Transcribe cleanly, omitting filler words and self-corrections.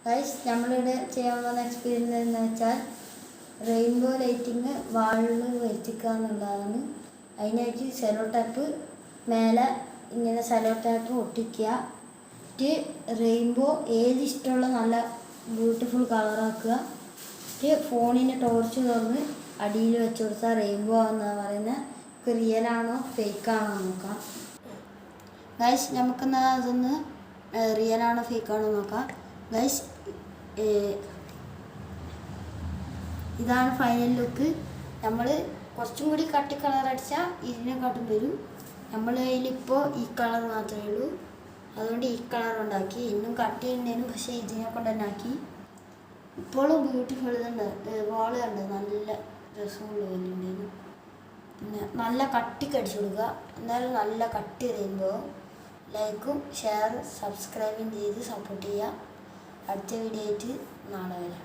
Guys നമ്മളിവിടെ ചെയ്യാൻ പോകുന്ന എക്സ്പീരിയൻസ് എന്ന് വെച്ചാൽ റെയിൻബോ ലൈറ്റിങ് വാളിൽ വെച്ചിക്കുക എന്നുള്ളതാണ്. അതിനായിട്ട് സെലോ ടാപ്പ് മേലെ ഇങ്ങനെ സെലോ ടാപ്പ് ഒട്ടിക്കുക. റെയിൻബോ ഏത് ഇഷ്ടമുള്ള നല്ല ബ്യൂട്ടിഫുൾ കളറാക്കുക. ഫോണിൻ്റെ ടോർച്ച് തുറന്ന് അടിയിൽ വെച്ച് കൊടുത്താൽ റെയിൻബോ എന്നാണ് പറയുന്നത്. റിയൽ ആണോ ഫേക്ക് ആണോ നോക്കാം. ഗൈസ് നമുക്കെന്നാൽ അതൊന്ന് റിയൽ ആണോ ഫേക്ക് ആണോ നോക്കാം. ഗൈസ് ഇതാണ് ഫൈനൽ ലുക്ക്. നമ്മൾ കുറച്ചും കൂടി കട്ടി കളർ അടിച്ചാൽ ഇതിനെക്കാട്ടും വരും. നമ്മൾ കയ്യിലിപ്പോൾ ഈ കളർ മാത്രമേ ഉള്ളൂ, അതുകൊണ്ട് ഈ കളർ ഉണ്ടാക്കി. ഇന്നും കട്ടി ഉണ്ടേനും പക്ഷേ ഇതിനെ കൊണ്ട് തന്നെ ആക്കി. ഇപ്പോഴും ബ്യൂട്ടിഫുൾ ഇതുണ്ട്. വാള് കണ്ട് നല്ല രസമുള്ള വലിയുണ്ടേനും. പിന്നെ നല്ല കട്ടിക്ക് അടിച്ചു കൊടുക്കുക, എന്നാലും നല്ല കട്ടി ചെയ്യുമ്പോൾ. ലൈക്കും ഷെയർ സബ്സ്ക്രൈബും ചെയ്ത് സപ്പോർട്ട് ചെയ്യുക. അടുത്ത വീഡിയോ ആയിട്ട് നാളെ വരാം.